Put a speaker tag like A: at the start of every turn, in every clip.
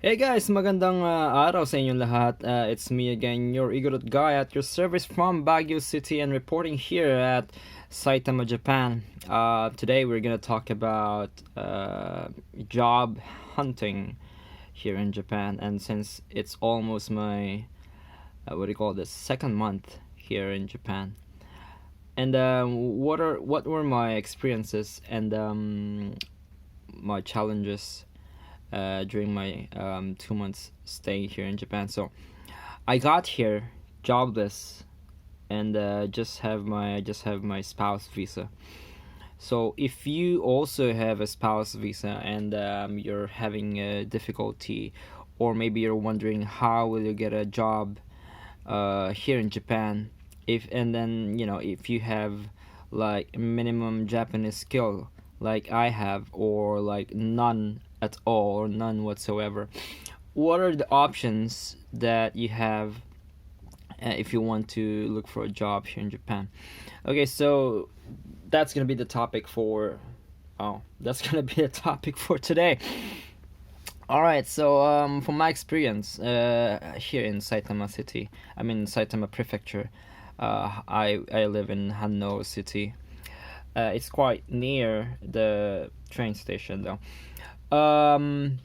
A: Hey guys, magandang araw sa inyong lahat. It's me again, your Igorot guy at your service from Baguio City and reporting here at Saitama, Japan. Today we're gonna talk about job hunting here in Japan, and since it's almost my what do you call this second month here in Japan, and what were my experiences and my challenges during my 2 months stay here in Japan. So I got here jobless and just have my spouse visa. So if you also have a spouse visa and you're having a difficulty, or maybe you're wondering how will you get a job here in Japan, if and then if you have like minimum Japanese skill like I have, or like none at all or none whatsoever, what are the options that you have if you want to look for a job here in Japan? Okay, so that's gonna be the topic for that's gonna be the topic for today. All right, so from my experience here in Saitama City, I mean Saitama Prefecture, I live in Hanno City. It's quite near the train station though. Um,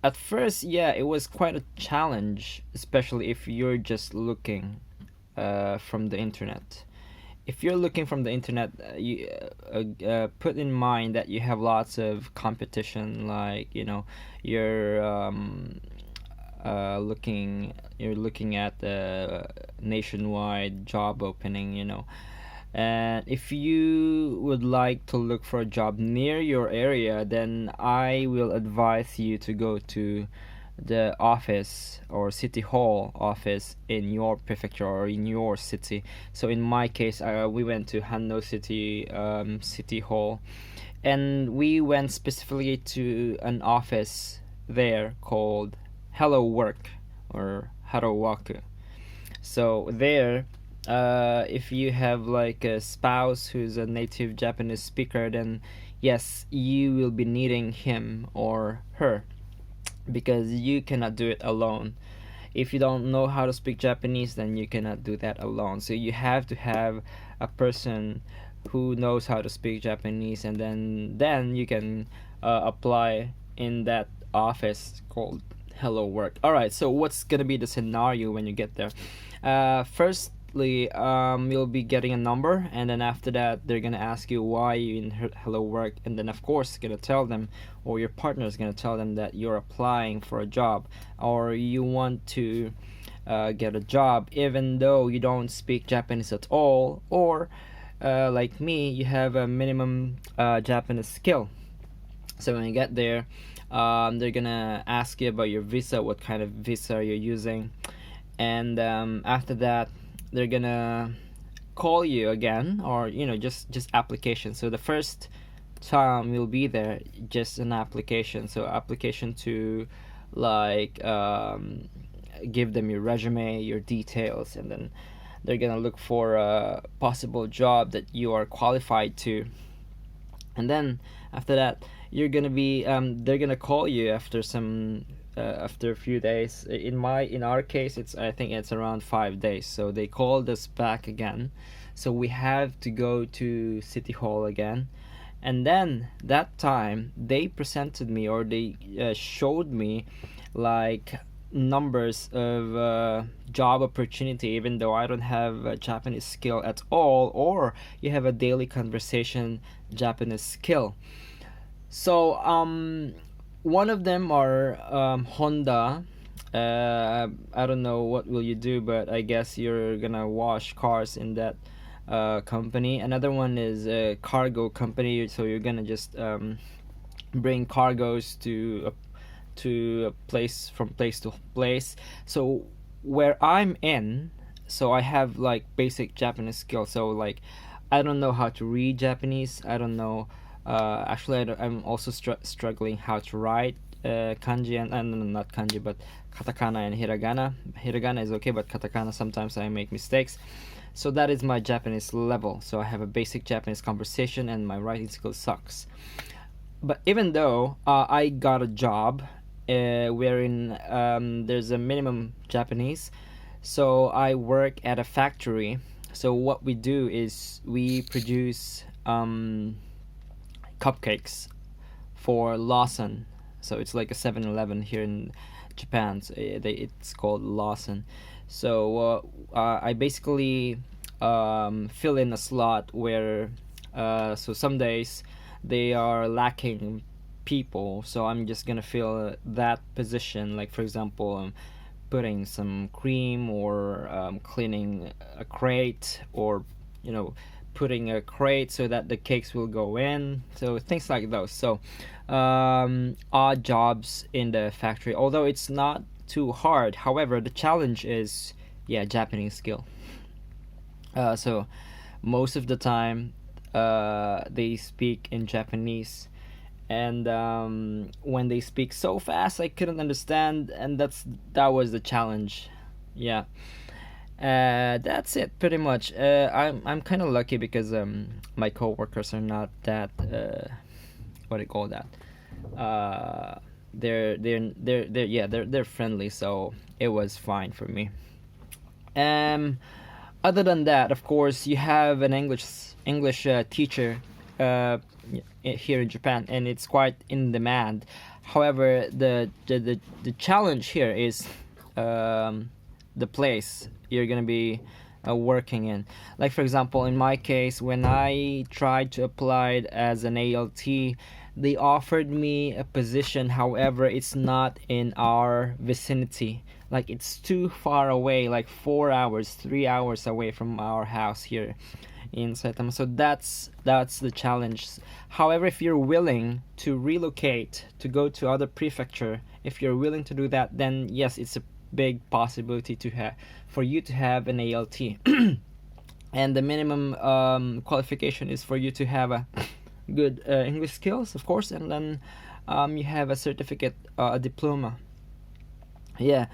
A: at first, yeah, it was quite a challenge, especially if you're just looking from the internet. If you're looking from the internet, you put in mind that you have lots of competition. Like you're looking at the nationwide job opening. And if you would like to look for a job near your area, then I will advise you to go to the office or city hall office in your prefecture or in your city. So in my case, we went to Hanno City City Hall, and we went specifically to an office there called Hello Work or Harowaku. So there, if you have like a spouse who's a native Japanese speaker, then yes, you will be needing him or her because you cannot do it alone. If you don't know how to speak Japanese, then you cannot do that alone. So you have to have a person who knows how to speak Japanese, and then you can apply in that office called Hello Work. All right. So what's gonna be the scenario when you get there? Firstly, you'll be getting a number, and then after that, they're gonna ask you why you in Hello Work, and then of course, gonna tell them, or your partner is gonna tell them that you're applying for a job, or you want to get a job, even though you don't speak Japanese at all, or like me, you have a minimum Japanese skill. So when you get there, they're gonna ask you about your visa, what kind of visa you're using, and after that they're gonna call you again, or just application. So the first time you'll be there, just an application, so application to like give them your resume, your details, and then they're gonna look for a possible job that you are qualified to. And then after that, you're gonna be they're gonna call you after some after a few days. In our case, I think it's around 5 days. So they called us back again, so we have to go to city hall again. And then that time they presented me, or they showed me like numbers of job opportunity, even though I don't have a Japanese skill at all, or you have a daily conversation Japanese skill. So one of them are Honda. I don't know what will you do, but I guess you're gonna wash cars in that company. Another one is a cargo company, so you're gonna just bring cargoes to a place, from place to place. So where I'm in, so I have like basic Japanese skills. So like I don't know how to read Japanese. I don't know. Actually, I'm also struggling how to write kanji and no, not kanji, but katakana and hiragana. Hiragana is okay, but katakana sometimes I make mistakes. So that is my Japanese level. So I have a basic Japanese conversation, and my writing skill sucks. But even though I got a job wherein there's a minimum Japanese. So I work at a factory. So what we do is we produce cupcakes for Lawson. So it's like a 7-Eleven here in Japan. So it's called Lawson. So I basically fill in a slot where so some days they are lacking people, so I'm just gonna fill that position. Like for example, putting some cream or cleaning a crate, or you know putting a crate so that the cakes will go in, so things like those. So odd jobs in the factory, although it's not too hard. However, the challenge is, yeah, Japanese skill. So most of the time they speak in Japanese, and when they speak so fast I couldn't understand, and that was the challenge. Yeah. That's it pretty much. I'm kind of lucky because my coworkers are not that what do you call that? Uh, they're yeah, they're friendly, so it was fine for me. Um, Other than that, of course, you have an English teacher here in Japan, and it's quite in demand. However, the challenge here is the place you're gonna be working in. Like for example, in my case, when I tried to apply it as an ALT, they offered me a position. However, it's not in our vicinity. Like it's too far away, like 4 hours, 3 hours away from our house here in Saitama. So that's the challenge. However, if you're willing to relocate to go to other prefecture, if you're willing to do that, then yes, it's a big possibility to have for you to have an ALT. And the minimum qualification is for you to have a good English skills, of course, and then you have a certificate, a diploma. Yeah.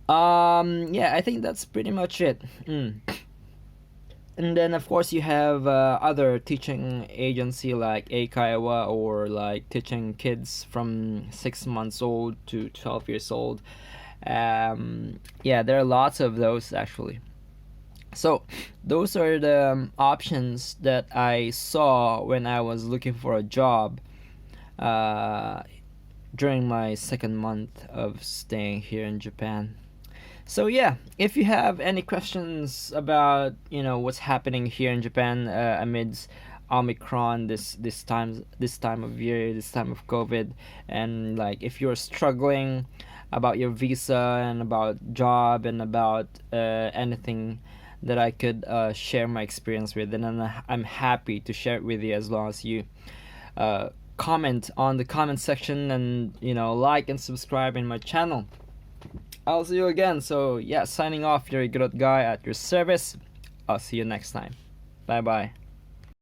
A: Yeah, I think that's pretty much it. And then of course you have other teaching agency like Eikaiwa, or like teaching kids from 6 months old to 12 years old. Yeah, there are lots of those actually. So those are the options that I saw when I was looking for a job uh, during my second month of staying here in Japan. So yeah, if you have any questions about what's happening here in Japan amidst Omicron, this time of year, this time of COVID, and like if you're struggling about your visa and about job and about anything that I could share my experience with, and I'm happy to share it with you, as long as you comment on the comment section, and like and subscribe in my channel. I'll see you again. So yeah, signing off, your good guy at your service. I'll see you next time. Bye bye.